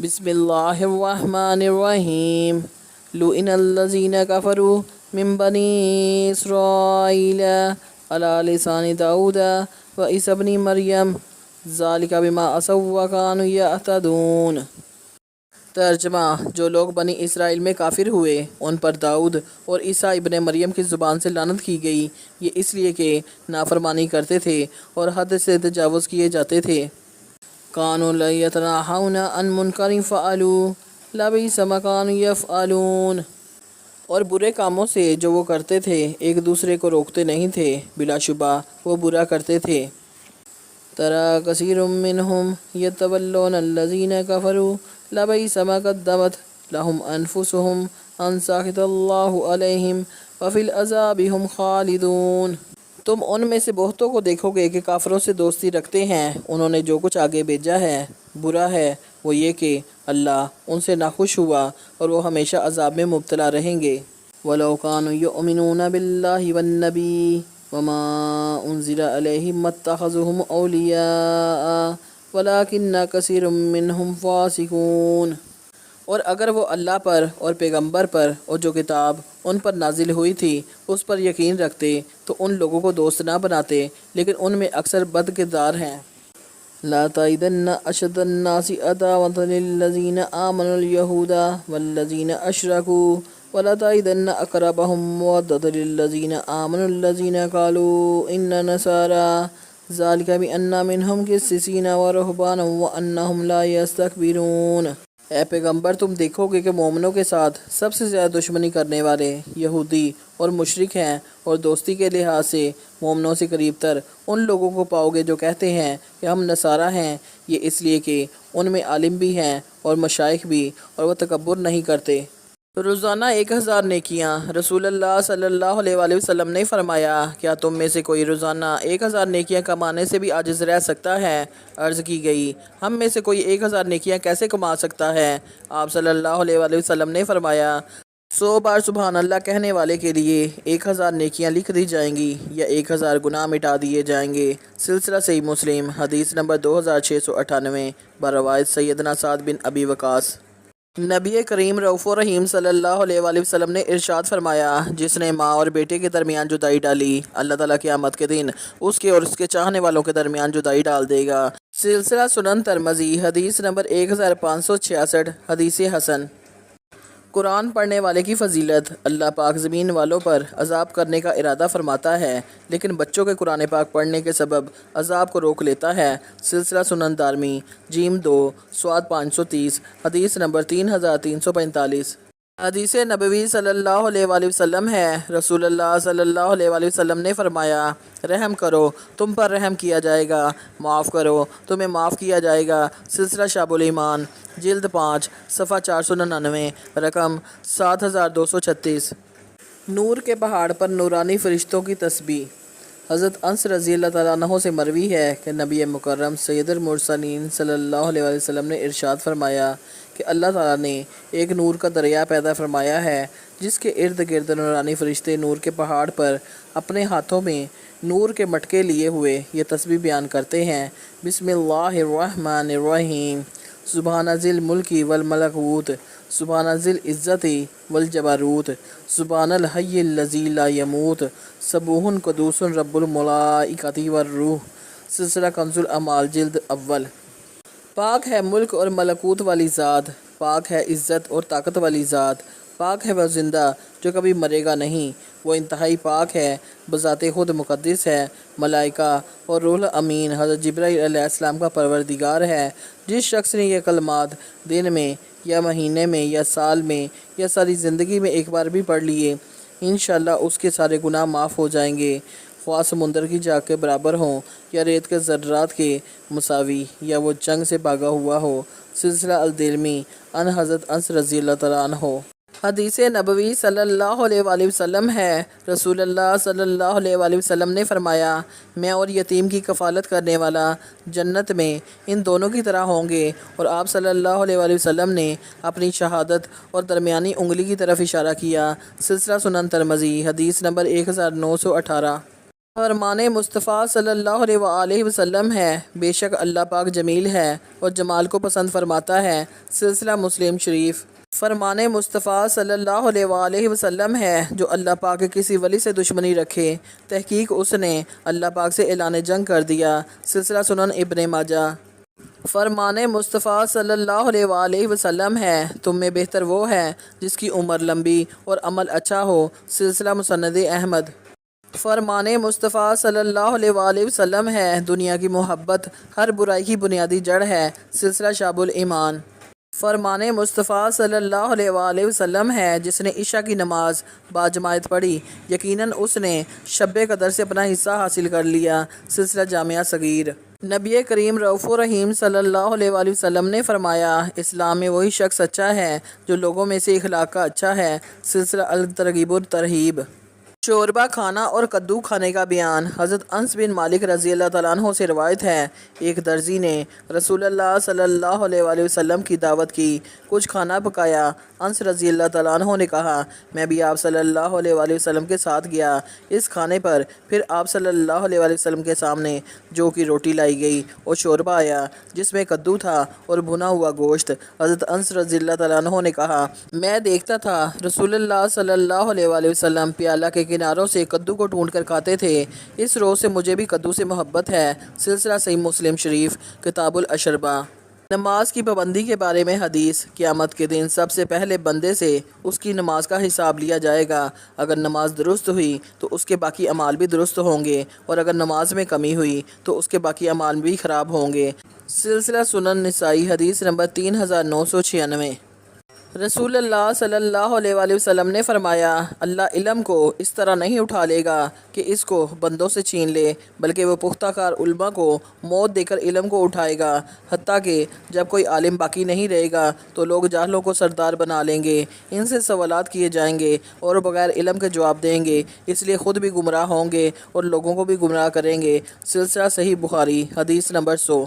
بسم اللہ الرحمن الرحیم لعن الذین کفروا من بنی اسرائیل علی لسان داؤد وعیسی ابن مریم ذالک بما عصوا وکانوا یعتدون۔ ترجمہ: جو لوگ بنی اسرائیل میں کافر ہوئے ان پر داؤد اور عیسیٰ ابن مریم کی زبان سے لعنت کی گئی، یہ اس لیے کہ نافرمانی کرتے تھے اور حد سے تجاوز کیے جاتے تھے۔ کانوا لا یتناہون عن منکر فعلوا لبئس ما کانوا یفعلون، اور برے کاموں سے جو وہ کرتے تھے ایک دوسرے کو روکتے نہیں تھے، بلا شبہ وہ برا کرتے تھے۔ تری کثیر منہم یتولون الذین کفروا لبئس ما قدمت لہم انفسہم ان سخط اللہ علیہم وفی العذاب ہم خالدون۔ تم ان میں سے بہتوں کو دیکھو گے کہ کافروں سے دوستی رکھتے ہیں، انہوں نے جو کچھ آگے بھیجا ہے برا ہے، وہ یہ کہ اللہ ان سے ناخوش ہوا اور وہ ہمیشہ عذاب میں مبتلا رہیں گے۔ وَلَوْ كَانُوا يُؤْمِنُونَ بِاللَّهِ وَالنَّبِيِّ وَمَا أُنزِلَ إِلَيْهِم مَّا اتَّخَذُوهُمْ أَوْلِيَاءَ وَلَٰكِنَّ كَثِيرًا مِّنْهُمْ فَاسِقُونَ۔ اور اگر وہ اللہ پر اور پیغمبر پر اور جو کتاب ان پر نازل ہوئی تھی اس پر یقین رکھتے تو ان لوگوں کو دوست نہ بناتے، لیکن ان میں اکثر بد کردار ہیں۔ لا تجدن اشد الناس عداوة للذین آمنوا اليہود والذین اشرکوا ولا تجدن اقربهم مودة للذین آمنوا الذین قالوا إنا نصارى ذلك بأن منهم قسیسین ورہبانا وأنهم لا يستكبرون۔ اے پیغمبر، تم دیکھو گے کہ مومنوں کے ساتھ سب سے زیادہ دشمنی کرنے والے یہودی اور مشرک ہیں، اور دوستی کے لحاظ سے مومنوں سے قریب تر ان لوگوں کو پاؤ گے جو کہتے ہیں کہ ہم نصارہ ہیں، یہ اس لیے کہ ان میں عالم بھی ہیں اور مشائخ بھی، اور وہ تکبر نہیں کرتے۔ روزانہ 1000 نیکیاں۔ رسول اللہ صلی اللہ علیہ وآلہ وسلم نے فرمایا، کیا تم میں سے کوئی روزانہ 1000 نیکیاں کمانے سے بھی عاجز رہ سکتا ہے؟ عرض کی گئی، ہم میں سے کوئی 1000 نیکیاں کیسے کما سکتا ہے؟ آپ صلی اللہ علیہ وآلہ وسلم نے فرمایا، 100 بار سبحان اللہ کہنے والے کے لیے 1000 نیکیاں لکھ دی جائیں گی یا 1000 گناہ مٹا دیے جائیں گے۔ سلسلہ صحیح مسلم، حدیث نمبر 2698، بروایت سیدنا سعد بن ابی وقاص۔ نبی کریم رؤوف الرحیم صلی اللہ علیہ وآلہ وسلم نے ارشاد فرمایا، جس نے ماں اور بیٹے کے درمیان جدائی ڈالی، اللہ تعالیٰ قیامت کے دن اس کے اور اس کے چاہنے والوں کے درمیان جدائی ڈال دے گا۔ سلسلہ سنن ترمذی، حدیث نمبر 1566، حدیث حسن۔ قرآن پڑھنے والے کی فضیلت۔ اللہ پاک زمین والوں پر عذاب کرنے کا ارادہ فرماتا ہے، لیکن بچوں کے قرآن پاک پڑھنے کے سبب عذاب کو روک لیتا ہے۔ سلسلہ سنن دارمی، جیم 2، سواد 530، حدیث نمبر 3345۔ حدیث نبوی صلی اللہ علیہ وآلہ وسلم ہے، رسول اللہ صلی اللہ علیہ وآلہ وسلم نے فرمایا، رحم کرو تم پر رحم کیا جائے گا، معاف کرو تمہیں معاف کیا جائے گا۔ سلسلہ شعب الایمان، جلد 5، صفحہ 499، رقم 7236۔ نور کے پہاڑ پر نورانی فرشتوں کی تسبیح۔ حضرت انس رضی اللہ تعالیٰ عنہ سے مروی ہے کہ نبی مکرم سید المرسلین صلی اللہ علیہ وآلہ وسلم نے ارشاد فرمایا کہ اللہ تعالیٰ نے ایک نور کا دریا پیدا فرمایا ہے جس کے ارد گرد نورانی فرشتے نور کے پہاڑ پر اپنے ہاتھوں میں نور کے مٹکے لیے ہوئے یہ تسبیح بیان کرتے ہیں، بسم اللہ الرحمن الرحیم، سبحان ذی الملک والملکوت، سبحان ذی العزت والجبروت، سبحان الحی الذی لا یموت، سبوح قدوس رب الملائکۃ والروح۔ سلسلہ کنز الاعمال، جلد اول۔ پاک ہے ملک اور ملکوت والی ذات، پاک ہے عزت اور طاقت والی ذات، پاک ہے وہ زندہ جو کبھی مرے گا نہیں، وہ انتہائی پاک ہے، بذات خود مقدس ہے، ملائکہ اور روح الامین حضرت جبرائیل علیہ السلام کا پروردگار ہے۔ جس شخص نے یہ کلمات دن میں یا مہینے میں یا سال میں یا ساری زندگی میں ایک بار بھی پڑھ لیے، انشاءاللہ اس کے سارے گناہ معاف ہو جائیں گے، خواہ سمندر کی جھاگ کے برابر ہوں یا ریت کے ذرات کے مساوی یا وہ جنگ سے بھاگا ہوا ہو۔ سلسلہ الدیلمی، ان حضرت انس رضی اللہ تعالیٰ عنہ۔ حدیث نبوی صلی اللہ علیہ وآلہ وسلم ہے، رسول اللہ صلی اللہ علیہ وآلہ وسلم نے فرمایا، میں اور یتیم کی کفالت کرنے والا جنت میں ان دونوں کی طرح ہوں گے، اور آپ صلی اللہ علیہ وآلہ وسلم نے اپنی شہادت اور درمیانی انگلی کی طرف اشارہ کیا۔ سلسلہ سنن ترمذی، حدیث نمبر 1918۔ فرمان مصطفیٰ صلی اللہ علیہ وآلہ وسلم ہے، بے شک اللہ پاک جمیل ہے اور جمال کو پسند فرماتا ہے۔ سلسلہ مسلم شریف۔ فرمان مصطفیٰ صلی اللہ علیہ وآلہ وسلم ہے، جو اللہ پاک کے کسی ولی سے دشمنی رکھے، تحقیق اس نے اللہ پاک سے اعلان جنگ کر دیا۔ سلسلہ سنن ابن ماجہ۔ فرمان مصطفیٰ صلی اللہ علیہ وآلہ وسلم ہے، تم میں بہتر وہ ہے جس کی عمر لمبی اور عمل اچھا ہو۔ سلسلہ مسند احمد۔ فرمان مصطفیٰ صلی اللہ علیہ وآلہ وسلم ہے، دنیا کی محبت ہر برائی کی بنیادی جڑ ہے۔ سلسلہ شعب الایمان۔ فرمان مصطفیٰ صلی اللہ علیہ وآلہ وسلم ہے، جس نے عشاء کی نماز باجماعت پڑھی، یقیناً اس نے شب قدر سے اپنا حصہ حاصل کر لیا۔ سلسلہ جامعہ صغیر۔ نبی کریم رؤوف الرحیم صلی اللہ علیہ وآلہ وسلم نے فرمایا، اسلام میں وہی شخص اچھا ہے جو لوگوں میں سے اخلاق کا اچھا ہے۔ سلسلہ الترغیب والترہیب۔ شوربہ کھانا اور کدو کھانے کا بیان۔ حضرت انس بن مالک رضی اللہ تعالیٰ عنہ سے روایت ہے، ایک درزی نے رسول اللہ صلی اللہ علیہ وآلہ وسلم کی دعوت کی، کچھ کھانا پکایا۔ انس رضی اللہ تعالیٰ عنہ نے کہا، میں بھی آپ صلی اللہ علیہ وآلہ وسلم کے ساتھ گیا اس کھانے پر۔ پھر آپ صلی اللہ علیہ وآلہ وسلم کے سامنے جو کی روٹی لائی گئی اور شوربہ آیا جس میں کدو تھا اور بھنا ہوا گوشت۔ حضرت انس رضی اللہ تعالیٰ عنہ نے کہا، میں دیکھتا تھا رسول اللہ صلی اللہ علیہ وآلہ وسلم پیالہ کے کناروں سے کدو کو ڈھونڈ کر کھاتے تھے، اس روز سے مجھے بھی کدو سے محبت ہے۔ سلسلہ صحیح مسلم شریف، کتاب الاشربہ۔ نماز کی پابندی کے بارے میں حدیث۔ قیامت کے دن سب سے پہلے بندے سے اس کی نماز کا حساب لیا جائے گا۔ اگر نماز درست ہوئی تو اس کے باقی اعمال بھی درست ہوں گے، اور اگر نماز میں کمی ہوئی تو اس کے باقی اعمال بھی خراب ہوں گے۔ سلسلہ سنن نسائی، حدیث نمبر 3996۔ رسول اللہ صلی اللہ علیہ وآلہ وسلم نے فرمایا، اللہ علم کو اس طرح نہیں اٹھا لے گا کہ اس کو بندوں سے چھین لے، بلکہ وہ پختہ کار علماء کو موت دے کر علم کو اٹھائے گا، حتیٰ کہ جب کوئی عالم باقی نہیں رہے گا تو لوگ جاہلوں کو سردار بنا لیں گے، ان سے سوالات کیے جائیں گے اور بغیر علم کے جواب دیں گے، اس لیے خود بھی گمراہ ہوں گے اور لوگوں کو بھی گمراہ کریں گے۔ سلسلہ صحیح بخاری، حدیث نمبر 100۔